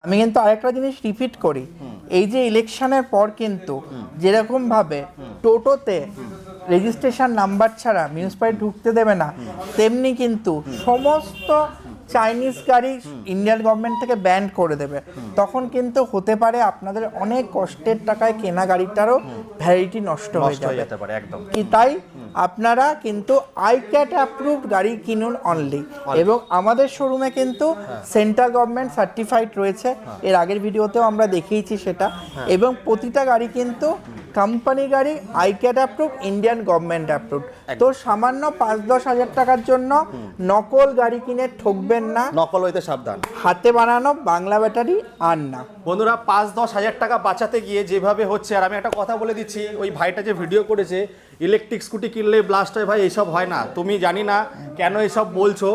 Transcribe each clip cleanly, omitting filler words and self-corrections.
আমি কিন্তু আরেকটা জিনিস রিপিট করি, এই যে ইলেকশনের পর কিন্তু যেরকম ভাবে টোটোতে রেজিস্ট্রেশন নাম্বার ছাড়া মিউনিসিপ্যালিটি ঢুকতে দেবে না, তেমনি কিন্তু সমস্ত চাইনিজ গাড়ি ইন্ডিয়ান গভর্নমেন্ট থেকে ব্যান করে দেবে। তখন কিন্তু হতে পারে আপনাদের অনেক কষ্টের টাকায় কেনা গাড়িটারও ভ্যালিডিটি নষ্ট হয়ে যেতে পারে। একদম কি তাই আপনারা কিন্তু আইক্যাট অ্যাপ্রুভড গাড়ি কিনুন অনলি। এবং আমাদের শোরুমে কিন্তু সেন্ট্রাল গভর্নমেন্ট সার্টিফাইড রয়েছে, এর আগের ভিডিওতেও আমরা দেখিয়েছি সেটা। এবং প্রতিটা গাড়ি কিন্তু কোম্পানি গাড়ি, আইক্যাট অ্যাপ্রুভ, ইন্ডিয়ান গভর্নমেন্ট অ্যাপ্রুভ। তো সামান্য 5-10 হাজার টাকার জন্য নকল গাড়ি কিনে ঠকবেন না, নকল হইতে সাবধান। হাতে বানানো বাংলা ব্যাটারি আর না। বন্ধুরা 5-10 হাজার টাকা বাঁচাতে গিয়ে যেভাবে হচ্ছে, আর আমি একটা কথা বলে দিচ্ছি, ওই ভাইটা যে ভিডিও করেছে ইলেকট্রিক স্কুটি কিনলে ব্লাস্ট হয়, ভাই এইসব হয় না। তুমি জানি না কেন এসব বলছো,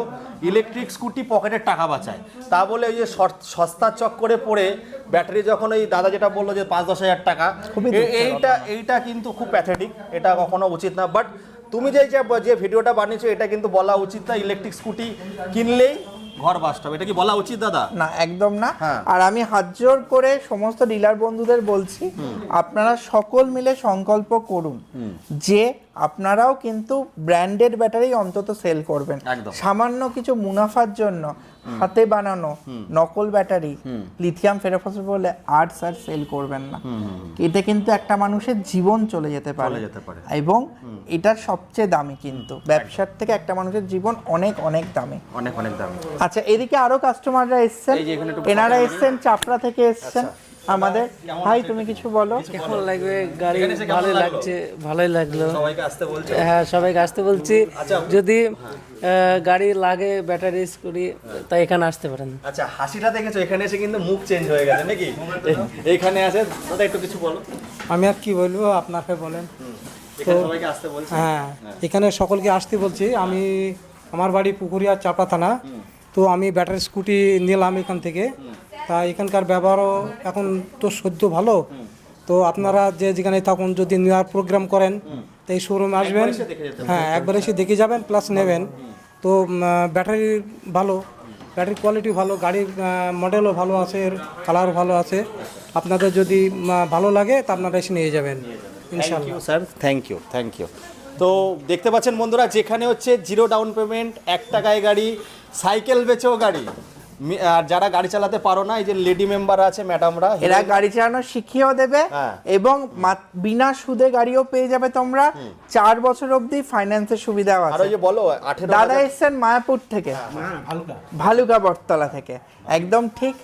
ইলেকট্রিক স্কুটি পকেটের টাকা বাঁচায়, তা বলে ওই যে সস্তার চক্করে পড়ে ব্যাটারি যখন ওই দাদা যেটা বললো যে 5-10 হাজার টাকা, এইটা কিন্তু খুব প্যাথেটিক, এটা কখনো উচিত না। বাট তুমি যে ভিডিওটা বানিয়েছো এটা কিন্তু বলা উচিত না, ইলেকট্রিক স্কুটি কিনলেই ঘর বাস্ট হবে, এটা কি বলা উচিত দাদা? না, একদম না। আর আমি হাত জোর করে সমস্ত ডিলার বন্ধুদের বলছি, আপনারা সকল মিলে সংকল্প করুন যে আপনারাও কিন্তু ব্র্যান্ডেড ব্যাটারি অন্তত সেল করবেন। সামান্য কিছু মুনাফার জন্য হাতে বানানো নকল ব্যাটারি, লিথিয়াম ফেরোফসফেট বলে আর্টস আর সেল করবেন না। এতে কিন্তু একটা মানুষের জীবন চলে যেতে পারে, এবং এটার সবচেয়ে দামি কিন্তু ব্যবসার থেকে একটা মানুষের জীবন অনেক অনেক দামি, অনেক অনেক দামি। আচ্ছা, এদিকে আরো কাস্টমাররা এসছেন, এনারা এসছেন চাপড়া থেকে এসছেন আমাদের। ভাই তুমি কিছু বলো। কেমন লাগবে গাড়ি? ভালোই লাগছে, ভালোই লাগলো। সবাইকে আসতে বলছো? হ্যাঁ, সবাইকে আসতে বলছি। যদি গাড়ি লাগে ব্যাটারি স্কুটি, তাই এখানে আসতে পারেন। আচ্ছা, হাসিটা দেখেছো, এখানে এসে কিন্তু মুখ চেঞ্জ হয়ে গেছে নাকি? এইখানে আসে দাদা, একটু কিছু বলো। আমি আর কি বলবো, আপনাকে বলেন। এখানে সবাইকে আসতে বলছি। হ্যাঁ, এখানে সকলকে আসতে বলছি। আমার বাড়ি পুকুরিয়া চাপড়া থানা, তো আমি ব্যাটারি স্কুটি নিলাম এখান থেকে। তা এখানকার ব্যবহারও এখন তো সদ্য ভালো, তো আপনারা যে যেখানে থাকুন যদি নেওয়ার প্রোগ্রাম করেন তো এই শোরুমে আসবেন। হ্যাঁ, একবার এসে দেখে যাবেন প্লাস নেবেন। তো ব্যাটারি ভালো, ব্যাটারি কোয়ালিটি ভালো, গাড়ির মডেলও ভালো আছে, কালার ভালো আছে। আপনাদের যদি ভালো লাগে তা আপনারা এসে নিয়ে যাবেন ইনশাআল্লাহ। Sir, thank you. তো দেখতে পাচ্ছেন বন্ধুরা, যেখানে হচ্ছে 0 ডাউন পেমেন্ট, 1 টাকায় গাড়ি, সাইকেল বেচেও গাড়ি। আর যারা গাড়ি চালাতে পারো না, এই যে লেডি মেম্বার আছে ম্যাডামরা, এরা গাড়ি চালানো শিখিয়েও দেবে, এবং বিনা সুদে গাড়িও পেয়ে যাবে তোমরা। 4 বছর অবধি ফাইন্যান্সের সুবিধা আছে। আর ওই যে বলো 18 দাদা এসছেন মায়াপুর থেকে, ভালুকা বটতলা থেকে, একদম ঠিক।